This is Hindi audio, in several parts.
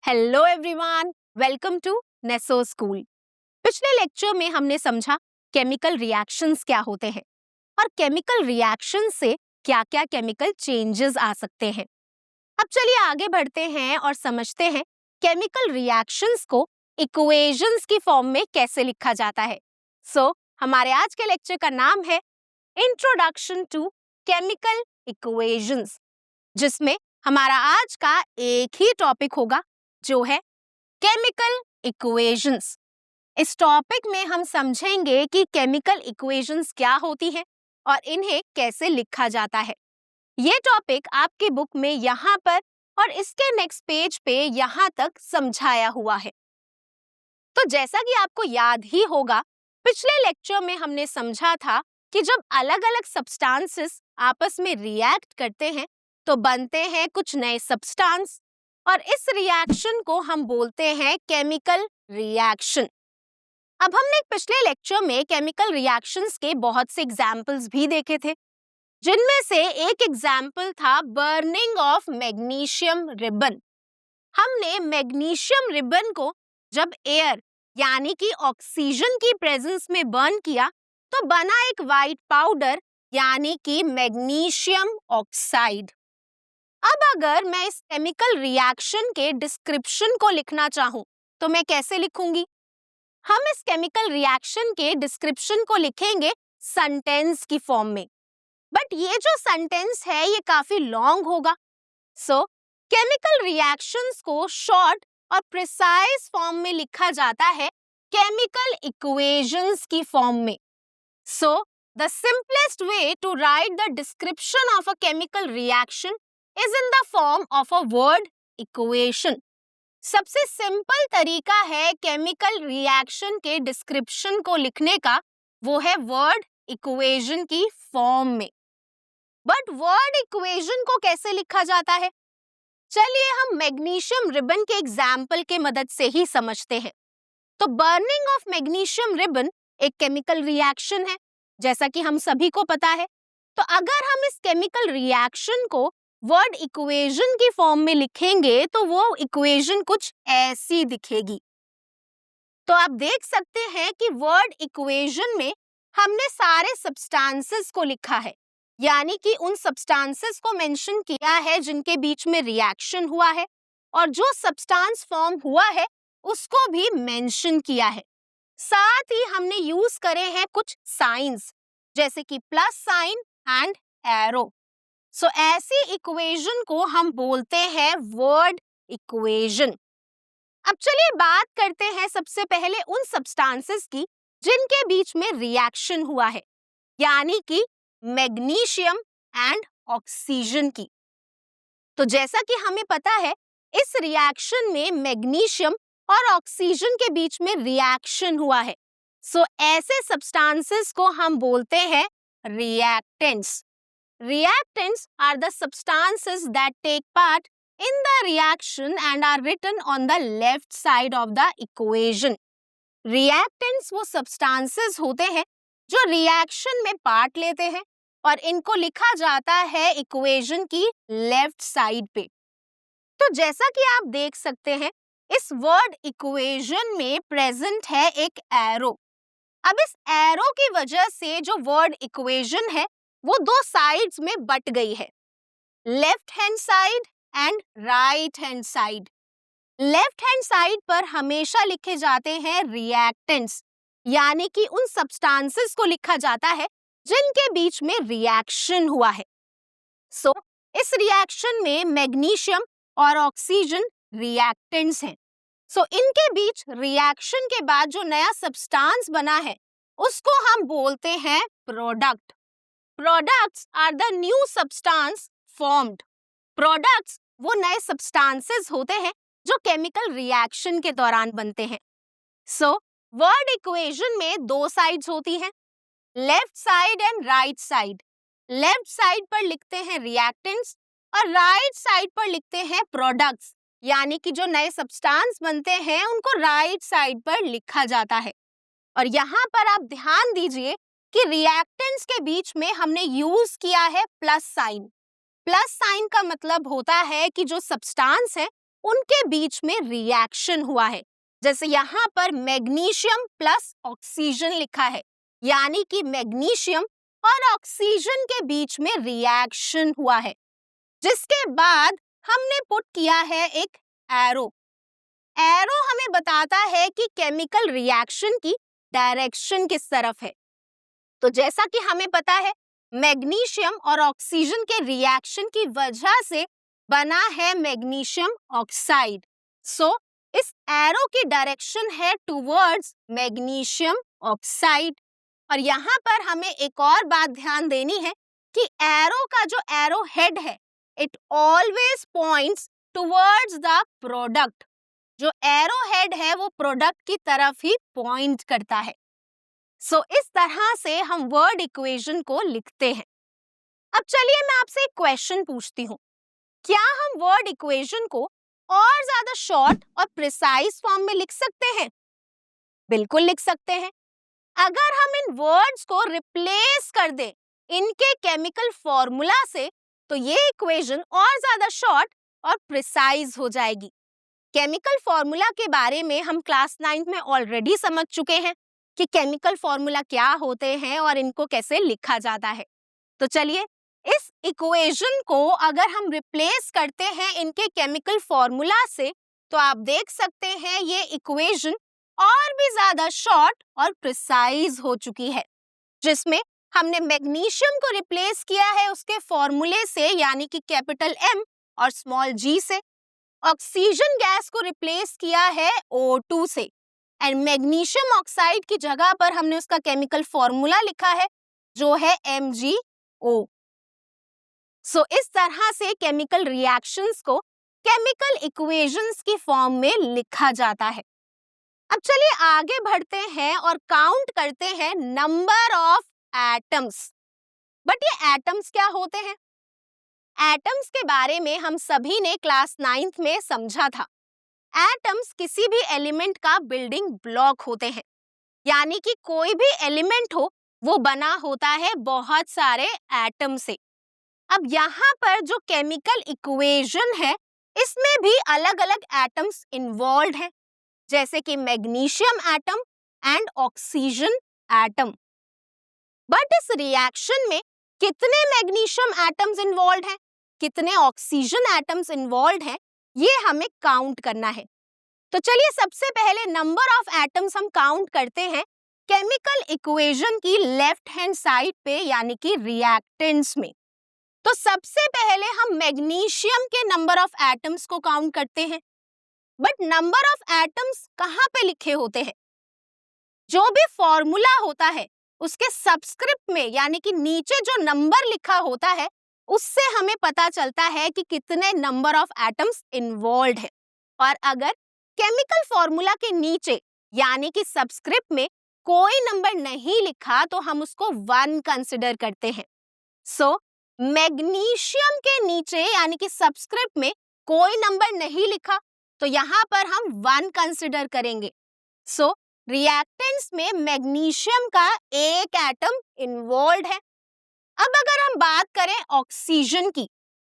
Hello everyone, welcome to Neso school. पिछले लेक्चर में हमने समझा केमिकल रिएक्शंस क्या होते हैं और केमिकल रिएक्शन से क्या-क्या केमिकल चेंजेस आ सकते हैं। अब चलिए आगे बढ़ते हैं और समझते हैं केमिकल रिएक्शंस को इक्वेशंस की फॉर्म में कैसे लिखा जाता है। हमारे आज के लेक्चर का नाम है इंट्रोडक्शन टू केमिकल इक्वेशंस, जिसमें हमारा आज का एक ही टॉपिक होगा जो है केमिकल इक्वेशंस। इस टॉपिक में हम समझेंगे कि केमिकल इक्वेशंस क्या होती हैं और इन्हें कैसे लिखा जाता है। ये टॉपिक आपकी बुक में यहाँ पर और इसके नेक्स्ट पेज पे यहाँ तक समझाया हुआ है। तो जैसा कि आपको याद ही होगा, पिछले लेक्चर में हमने समझा था कि जब अलग-अलग सब्सटेंसेस आपस में रिएक्ट करते हैं तो बनते हैं कुछ नए सब्सटेंस और इस रिएक्शन को हम बोलते हैं केमिकल रिएक्शन। अब हमने पिछले लेक्चर में केमिकल रिएक्शंस के बहुत से एग्जाम्पल्स भी देखे थे, जिनमें से एक एग्जाम्पल था बर्निंग ऑफ मैग्नीशियम रिबन। हमने मैग्नीशियम रिबन को जब एयर यानी कि ऑक्सीजन की प्रेजेंस में बर्न किया तो बना एक वाइट पाउडर यानी कि मैग्नीशियम ऑक्साइड। अब अगर मैं इस केमिकल रिएक्शन के डिस्क्रिप्शन को लिखना चाहूं तो मैं कैसे लिखूंगी? हम इस केमिकल रिएक्शन के डिस्क्रिप्शन को लिखेंगे सेंटेंस की फॉर्म में, बट ये जो सेंटेंस है ये काफी लॉन्ग होगा। केमिकल रिएक्शंस को शॉर्ट और प्रिसाइज फॉर्म में लिखा जाता है केमिकल इक्वेशंस की फॉर्म में। The simplest way to write the description of a chemical reaction is in the form of a word equation। सबसे सिंपल तरीका है केमिकल रिएक्शन के डिस्क्रिप्शन को लिखने का, वो है वर्ड इक्वेशन की फॉर्म में। बट वर्ड इक्वेशन को कैसे लिखा जाता है, चलिए हम मैग्नीशियम रिबन के एग्जाम्पल के मदद से ही समझते हैं। तो बर्निंग ऑफ मैग्नीशियम रिबन एक केमिकल रिएक्शन है, जैसा कि हम सभी को पता है। तो अगर हम इस केमिकल रिएक्शन को वर्ड इक्वेशन की फॉर्म में लिखेंगे तो वो इक्वेशन कुछ ऐसी दिखेगी। तो आप देख सकते हैं कि वर्ड इक्वेशन में हमने सारे सब्सटेंसेस को लिखा है, यानी कि उन सब्सटेंसेस को मेंशन किया है जिनके बीच में रिएक्शन हुआ है, और जो सब्सटेंस फॉर्म हुआ है उसको भी मेंशन किया है। साथ ही हमने यूज करे हैं कुछ साइंस, जैसे कि प्लस साइन एंड एरो। ऐसी इक्वेशन को हम बोलते हैं वर्ड इक्वेशन। अब चलिए बात करते हैं सबसे पहले उन सब्सटेंसेस की जिनके बीच में रिएक्शन हुआ है, यानी कि मैग्नीशियम एंड ऑक्सीजन की। तो जैसा कि हमें पता है, इस रिएक्शन में मैग्नीशियम और ऑक्सीजन के बीच में रिएक्शन हुआ है। ऐसे सब्सटेंसेस को हम बोलते हैं reactants. Reactants are the substances that take part in the reaction and are written on the left side of the equation। Reactants वो substances होते हैं जो reaction में part लेते हैं और इनको लिखा जाता है equation की left side पे। तो जैसा कि आप देख सकते हैं, इस word equation में present है एक arrow। अब इस arrow की वजह से जो word equation है वो दो साइड्स में बट गई है, left hand side and right hand side. Left hand side पर हमेशा लिखे जाते हैं रिएक्टेंट्स, यानी कि उन सब्सटेंसेस को लिखा जाता है जिनके बीच में रिएक्शन हुआ है। इस रिएक्शन में मैग्नीशियम और ऑक्सीजन रिएक्टेंट्स हैं। इनके बीच रिएक्शन के बाद जो नया सब्सटेंस बना है उसको हम बोलते हैं product. Products are the new substance formed। Products वो नए substances होते हैं जो केमिकल रिएक्शन के दौरान बनते हैं। वर्ड इक्वेशन में दो साइड्स होती हैं, left side and right side. Left side पर लिखते हैं रिएक्टेंट्स और राइट साइड पर लिखते हैं प्रोडक्ट्स, यानी कि जो नए सब्सटेंस बनते हैं उनको राइट साइड पर लिखा जाता है। और यहाँ पर आप ध्यान दीजिए कि रिएक्टेंट्स के बीच में हमने यूज किया है प्लस साइन। प्लस साइन का मतलब होता है कि जो सब्सटेंस है उनके बीच में रिएक्शन हुआ है। जैसे यहाँ पर मैग्नीशियम प्लस ऑक्सीजन लिखा है, यानी कि मैग्नीशियम और ऑक्सीजन के बीच में रिएक्शन हुआ है, जिसके बाद हमने पुट किया है एक एरो। एरो हमें बताता है कि केमिकल रिएक्शन की डायरेक्शन किस तरफ है। तो जैसा कि हमें पता है, मैग्नीशियम और ऑक्सीजन के रिएक्शन की वजह से बना है मैग्नीशियम ऑक्साइड। सो इस एरो की डायरेक्शन है टुवर्ड्स मैग्नीशियम ऑक्साइड। और यहाँ पर हमें एक और बात ध्यान देनी है कि एरो का जो एरो हेड है, it always points towards the product. जो एरो हेड है वो प्रोडक्ट की तरफ ही पॉइंट करता है। सो इस तरह से हम वर्ड इक्वेशन को लिखते हैं। अब चलिए मैं आपसे एक क्वेश्चन पूछती हूँ, क्या हम वर्ड इक्वेशन को और ज्यादा शॉर्ट और प्रिसाइज फॉर्म में लिख सकते हैं? बिल्कुल लिख सकते हैं। अगर हम इन वर्ड्स को रिप्लेस कर दें इनके केमिकल फॉर्मूला से, तो ये इक्वेशन और ज्यादा शॉर्ट और प्रिसाइज हो जाएगी। केमिकल फॉर्मूला के बारे में हम क्लास 9 में ऑलरेडी समझ चुके हैं कि केमिकल फॉर्मूला क्या होते हैं और इनको कैसे लिखा जाता है। तो चलिए इस इक्वेशन को अगर हम रिप्लेस करते हैं इनके केमिकल फॉर्मूला से, तो आप देख सकते हैं ये इक्वेशन और भी ज्यादा शॉर्ट और प्रिसाइज हो चुकी है, जिसमें हमने मैग्नीशियम को रिप्लेस किया है उसके फॉर्मूले से, यानी कि कैपिटल M और स्मॉल g से। ऑक्सीजन गैस को रिप्लेस किया है O2 से, एंड मैग्नीशियम ऑक्साइड की जगह पर हमने उसका केमिकल फॉर्मूला लिखा है जो है MgO। सो इस तरह से केमिकल रिएक्शंस को केमिकल इक्वेशंस की फॉर्म में लिखा जाता है। अब चलिए आगे बढ़ते हैं और काउंट करते हैं नंबर ऑफ एटम्स। बट ये एटम्स क्या होते हैं? एटम्स के बारे में हम सभी ने क्लास 9th में समझा था। एटम्स किसी भी एलिमेंट का बिल्डिंग ब्लॉक होते हैं, यानी कि कोई भी एलिमेंट हो वो बना होता है बहुत सारे एटम से। अब यहाँ पर जो केमिकल इक्वेशन है इसमें भी अलग अलग एटम्स इन्वॉल्व हैं, जैसे कि magnesium atom and oxygen atom. But इस रिएक्शन में कितने मैग्नीशियम एटम्स इन्वॉल्व हैं, कितने ऑक्सीजन एटम्स इन्वॉल्व हैं, ये हमें काउंट करना है। तो चलिए सबसे पहले नंबर ऑफ एटम्स हम काउंट करते हैं केमिकल इक्वेशन की लेफ्ट हैंड साइड पे, यानी कि रिएक्टेंट्स में। तो सबसे पहले हम मैग्नीशियम के नंबर ऑफ एटम्स को काउंट करते हैं। बट नंबर ऑफ एटम्स कहाँ पे लिखे होते हैं? जो भी फॉर्मूला होता है उसके सबस्क्रिप्ट में, यानी कि नीचे जो नंबर लिखा होता है उससे हमें पता चलता है कि कितने नंबर ऑफ एटम्स इन्वॉल्व है। और अगर केमिकल फॉर्मूला के नीचे यानी कि सबस्क्रिप्ट में कोई नंबर नहीं लिखा तो हम उसको 1 कंसिडर करते हैं। सो मैग्नीशियम के नीचे यानी कि सबस्क्रिप्ट में कोई नंबर नहीं लिखा तो यहाँ पर हम 1 कंसिडर करेंगे। सो रिएक्टेंट्स में मैग्नीशियम का एक एटम इन्वॉल्व है। अब अगर हम बात करें ऑक्सीजन की,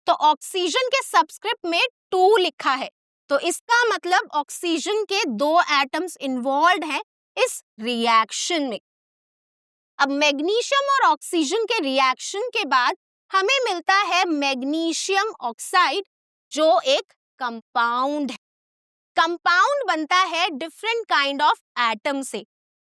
तो ऑक्सीजन के सबस्क्रिप्ट में 2 लिखा है, तो इसका मतलब ऑक्सीजन के 2 एटम्स इन्वॉल्व हैं इस रिएक्शन में। अब मैग्नीशियम और ऑक्सीजन के रिएक्शन के बाद हमें मिलता है मैग्नीशियम ऑक्साइड, जो एक कंपाउंड है। कंपाउंड बनता है डिफरेंट काइंड ऑफ एटम से,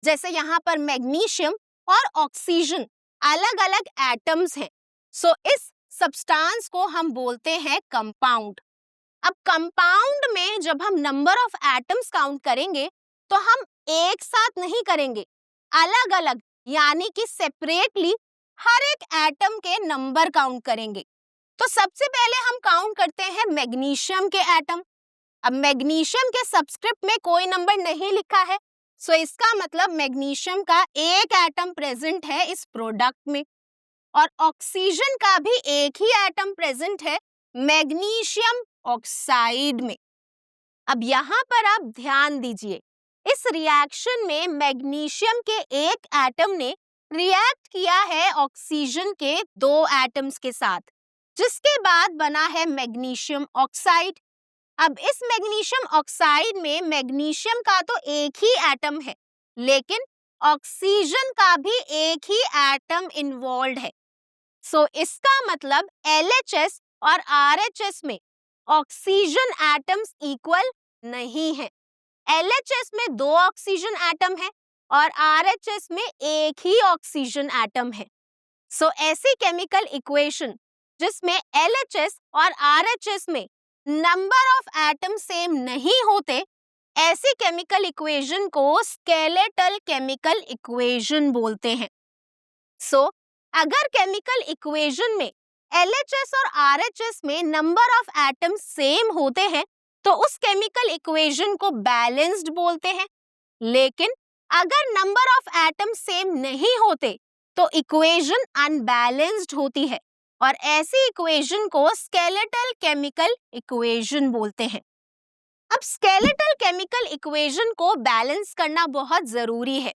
जैसे यहाँ पर मैग्नीशियम और ऑक्सीजन अलग अलग एटम्स हैं। सो इस सब्सटेंस को हम बोलते हैं कंपाउंड। अब कंपाउंड में जब हम नंबर ऑफ एटम्स काउंट करेंगे तो हम एक साथ नहीं करेंगे, अलग अलग यानी कि सेपरेटली हर एक एटम के नंबर काउंट करेंगे। तो सबसे पहले हम काउंट करते हैं मैग्नीशियम के एटम। अब मैग्नीशियम के सबस्क्रिप्ट में कोई नंबर नहीं लिखा है, सो इसका मतलब मैग्नीशियम का एक एटम प्रेजेंट है इस प्रोडक्ट में, और ऑक्सीजन का भी एक ही एटम प्रेजेंट है मैग्नीशियम ऑक्साइड में। अब यहाँ पर आप ध्यान दीजिए, इस रिएक्शन में मैग्नीशियम के एक एटम ने रिएक्ट किया है ऑक्सीजन के 2 एटम्स के साथ, जिसके बाद बना है मैग्नीशियम ऑक्साइड। अब इस मैग्नीशियम ऑक्साइड में मैग्नीशियम का तो एक ही एटम है, लेकिन ऑक्सीजन का भी एक ही एटम इन्वॉल्व है। सो इसका मतलब LHS और RHS में ऑक्सीजन एटम्स इक्वल नहीं है। LHS में 2 ऑक्सीजन एटम है और RHS में एक ही ऑक्सीजन एटम है। सो ऐसी केमिकल इक्वेशन जिसमें LHS और RHS में नंबर ऑफ एटम सेम नहीं होते, ऐसी केमिकल इक्वेशन को स्केलेटल केमिकल इक्वेशन बोलते हैं। सो अगर केमिकल इक्वेशन में LHS और RHS में नंबर ऑफ एटम सेम होते हैं तो उस केमिकल इक्वेशन को बैलेंस्ड बोलते हैं। लेकिन अगर नंबर ऑफ एटम सेम नहीं होते तो इक्वेशन अनबैलेंस्ड होती है और ऐसी इक्वेशन को स्केलेटल केमिकल इक्वेशन बोलते हैं। अब स्केलेटल केमिकल इक्वेशन को बैलेंस करना बहुत जरूरी है,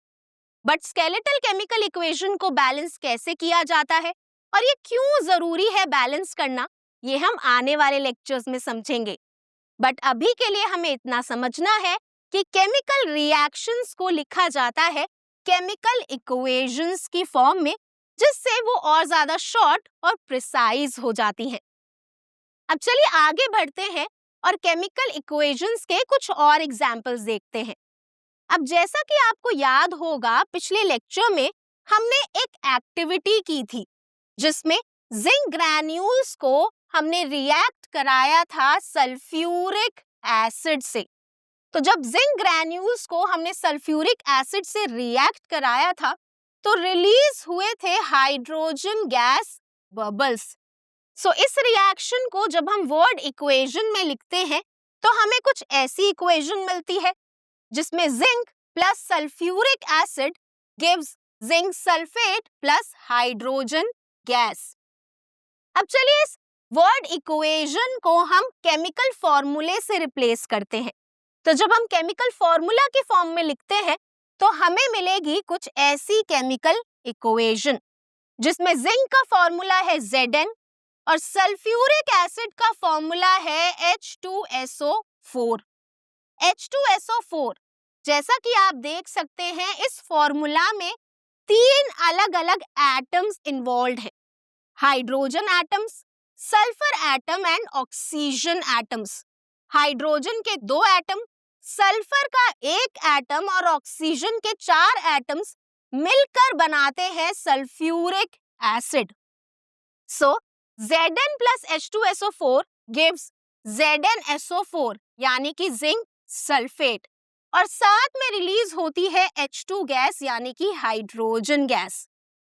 बट स्केलेटल केमिकल इक्वेशन को बैलेंस कैसे किया जाता है और ये क्यों जरूरी है बैलेंस करना, ये हम आने वाले लेक्चर्स में समझेंगे। बट अभी के लिए हमें इतना समझना है कि केमिकल रिएक्शंस को लिखा जाता है केमिकल इक्वेशंस की फॉर्म में, जिससे वो और ज्यादा शॉर्ट और प्रिसाइज हो जाती हैं। अब चलिए आगे बढ़ते हैं और केमिकल इक्वेशंस के कुछ और एग्जांपल्स देखते हैं। अब जैसा कि आपको याद होगा, पिछले लेक्चर में हमने एक एक्टिविटी की थी जिसमें जिंक ग्रैन्यूल्स को हमने रिएक्ट कराया था सल्फ्यूरिक एसिड से। तो जब जिंक ग्रैन्यूल्स को हमने सल्फ्यूरिक एसिड से रिएक्ट कराया था तो रिलीज हुए थे हाइड्रोजन गैस बबल्स। सो इस रिएक्शन को जब हम वर्ड इक्वेशन में लिखते हैं तो हमें कुछ ऐसी इक्वेशन मिलती है जिसमें zinc plus sulphuric acid gives zinc sulphate plus hydrogen gas. अब चलिए इस वर्ड इक्वेशन को हम केमिकल फॉर्मूले से रिप्लेस करते हैं। तो जब हम केमिकल फॉर्मूला की फॉर्म में लिखते हैं तो हमें मिलेगी कुछ ऐसी केमिकल इक्वेशन जिसमें जिंक का फॉर्मूला है Zn और सल्फ्यूरिक एसिड का फॉर्मूला है H2SO4। H2SO4 जैसा कि आप देख सकते हैं, इस फॉर्मूला में 3 अलग अलग एटम्स इन्वॉल्व हैं, hydrogen atoms, sulphur atom and oxygen atoms. Hydrogen के 2 एटम, सल्फर का 1 एटम और ऑक्सीजन के 4 एटम्स मिलकर बनाते हैं सल्फ्यूरिक एसिड। सो Zn plus H2SO4 gives ZnSO4 यानी कि जिंक सल्फेट, और साथ में रिलीज होती है H2 गैस यानी कि हाइड्रोजन गैस।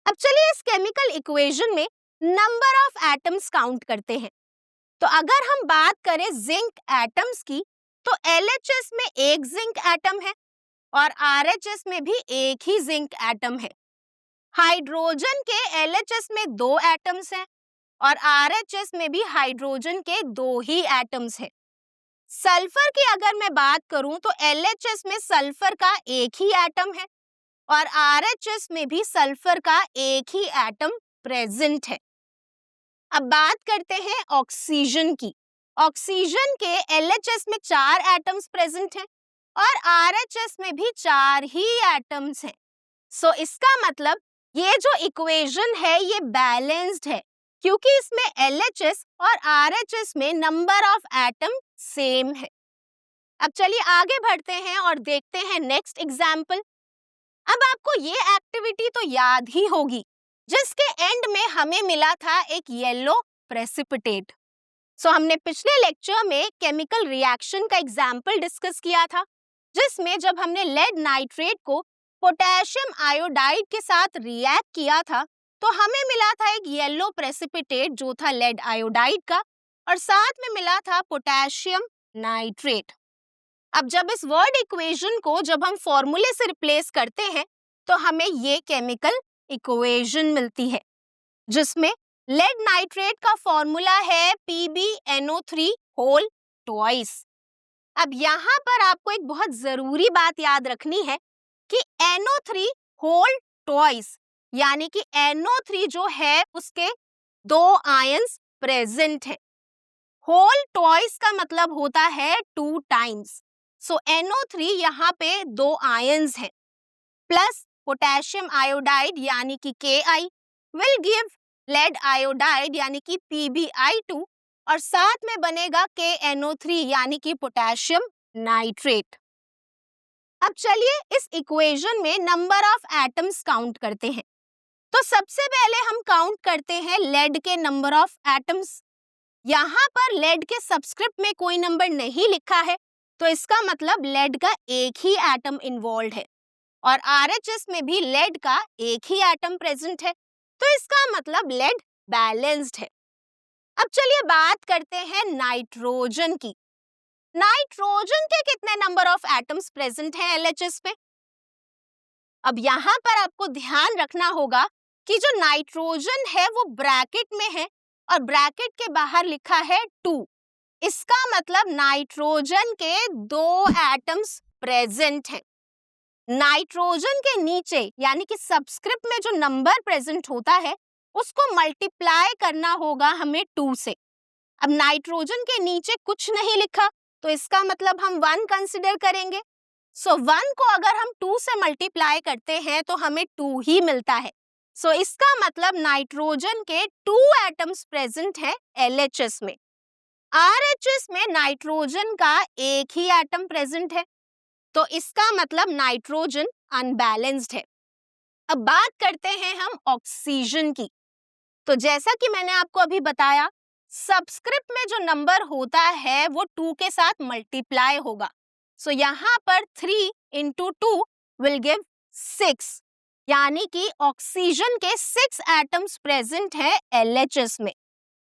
अब चलिए इस केमिकल इक्वेशन में नंबर ऑफ एटम्स काउंट करते हैं। तो अगर हम बात करें जिंक एटम्स की तो LHS में 1 जिंक एटम है और RHS में भी एक ही जिंक एटम है। हाइड्रोजन के LHS में 2 एटम्स हैं और RHS में भी हाइड्रोजन के 2 ही एटम्स हैं। सल्फर की अगर मैं बात करूं तो LHS में सल्फर का 1 ही एटम है और RHS में भी सल्फर का 1 ही एटम प्रेजेंट है। अब बात करते हैं ऑक्सीजन की। ऑक्सीजन के LHS में 4 एटम्स प्रेजेंट हैं और RHS में भी 4 ही एटम्स हैं। सो इसका मतलब ये जो इक्वेशन है ये बैलेंस्ड है क्योंकि इसमें LHS और RHS में नंबर ऑफ एटम सेम है। अब चलिए आगे बढ़ते हैं और देखते हैं नेक्स्ट एग्जाम्पल। अब आपको ये एक्टिविटी तो याद ही होगी जिसके एंड में हमें मिला था एक येलो प्रेसिपिटेट। सो हमने पिछले लेक्चर में केमिकल रिएक्शन का एग्जाम्पल डिस्कस किया था जिसमें जब हमने लेड नाइट्रेट को पोटेशियम आयोडाइड के साथ रिएक्ट किया था तो हमें मिला था एक येलो प्रेसिपिटेट जो था लेड आयोडाइड का, और साथ में मिला था पोटेशियम नाइट्रेट। अब जब इस वर्ड इक्वेशन को जब हम फॉर्मूले से रिप्लेस करते हैं तो हमें ये केमिकल इक्वेशन मिलती है जिसमें लेड नाइट्रेट का फॉर्मूला है PbNO3 होल ट्वाइस। अब यहाँ पर आपको एक बहुत जरूरी बात याद रखनी है कि NO3 होल ट्वाइस यानी कि NO3 जो है उसके 2 आयंस प्रेजेंट है होल ट्वाइस का मतलब होता है 2 टाइम्स। सो NO3 यहाँ पे 2 आयंस हैं, प्लस पोटेशियम आयोडाइड यानी कि Ki will give lead iodide यानी कि PbI2, और साथ में बनेगा KNO3 यानी कि पोटेशियम नाइट्रेट। अब चलिए इस इक्वेशन में नंबर ऑफ एटम्स काउंट करते हैं। तो सबसे पहले हम काउंट करते हैं लेड के नंबर ऑफ एटम्स। यहाँ पर लेड के सबस्क्रिप्ट में कोई नंबर नहीं लिखा है, तो इसका मतलब लेड का एक ही एटम इन्वॉल्व है, और RHS में भी लेड का एक ही एटम प्रेजेंट है, तो इसका मतलब लेड बैलेंस्ड है। अब चलिए बात करते हैं नाइट्रोजन की। नाइट्रोजन के कितने नंबर ऑफ एटम्स प्रेजेंट हैं LHS पे? अब यहाँ पर आपको ध्यान रखना होगा कि जो नाइट्रोजन है वो ब्रैकेट में है और ब्रैकेट के बाहर लिखा है 2। इसका मतलब नाइट्रोजन के 2 एटम्स प्रेजेंट हैं। नाइट्रोजन के नीचे यानी कि सबस्क्रिप्ट में जो नंबर प्रेजेंट होता है उसको मल्टीप्लाई करना होगा हमें 2 से। अब नाइट्रोजन के नीचे कुछ नहीं लिखा, तो इसका मतलब हम 1 कंसिडर करेंगे। सो 1 को अगर हम 2 से मल्टीप्लाई करते हैं तो हमें 2 ही मिलता है। सो इसका मतलब नाइट्रोजन के 2 एटम्स प्रेजेंट हैं LHS में। RHS में नाइट्रोजन का एक ही एटम प्रेजेंट है, तो इसका मतलब नाइट्रोजन अनबैलेंस्ड है। अब बात करते हैं हम ऑक्सीजन की। तो जैसा कि मैंने आपको अभी बताया, सबस्क्रिप्ट में जो नंबर होता है वो 2 के साथ मल्टीप्लाई होगा। सो यहाँ पर 3 into 2 will give 6, यानी कि ऑक्सीजन के 6 एटम्स प्रेजेंट है LHS में।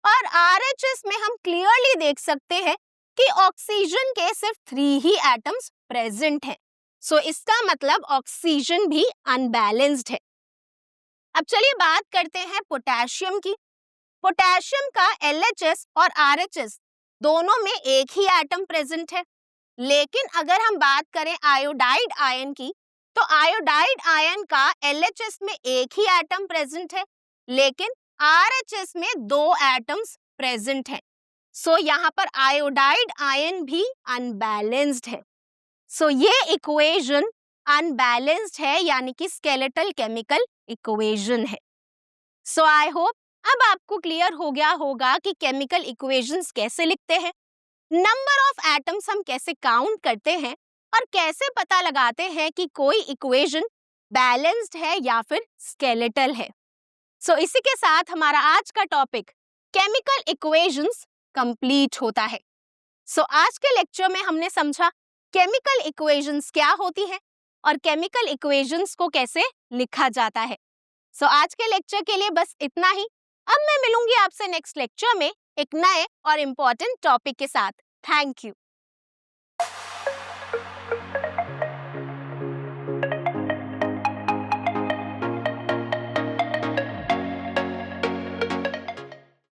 और RHS में हम क्लियरली देख सकते हैं कि ऑक्सीजन के सिर्फ 3 ही एटम्स प्रेजेंट हैं। सो इसका मतलब ऑक्सीजन भी अनबैलेंस्ड है। अब चलिए बात करते हैं पोटेशियम की। पोटेशियम का LHS और RHS दोनों में एक ही एटम प्रेजेंट है, लेकिन अगर हम बात करें आयोडाइड आयन की, तो आयोडाइड आयन का LHS में एक ही एटम प्रेजेंट है, लेकिन RHS में 2 एटम्स प्रेजेंट हैं। सो यहाँ पर आयोडाइड आयन भी अनबैलेंस्ड है। सो ये इक्वेशन अनबैलेंस्ड है, यानी कि स्केलेटल केमिकल इक्वेशन है। सो आई होप अब आपको क्लियर हो गया होगा कि केमिकल इक्वेशंस कैसे लिखते हैं, नंबर ऑफ एटम्स हम कैसे काउंट करते हैं, और कैसे पता लगाते हैं कि कोई इक्वेशन बैलेंस्ड है या फिर स्केलेटल है। सो इसी के साथ हमारा आज का टॉपिक केमिकल इक्वेशंस कंप्लीट होता है। सो आज के लेक्चर में हमने समझा केमिकल इक्वेशंस क्या होती है और केमिकल इक्वेशंस को कैसे लिखा जाता है। सो आज के लेक्चर के लिए बस इतना ही। अब मैं मिलूंगी आपसे नेक्स्ट लेक्चर में एक नए और इम्पोर्टेंट टॉपिक के साथ। Thank you.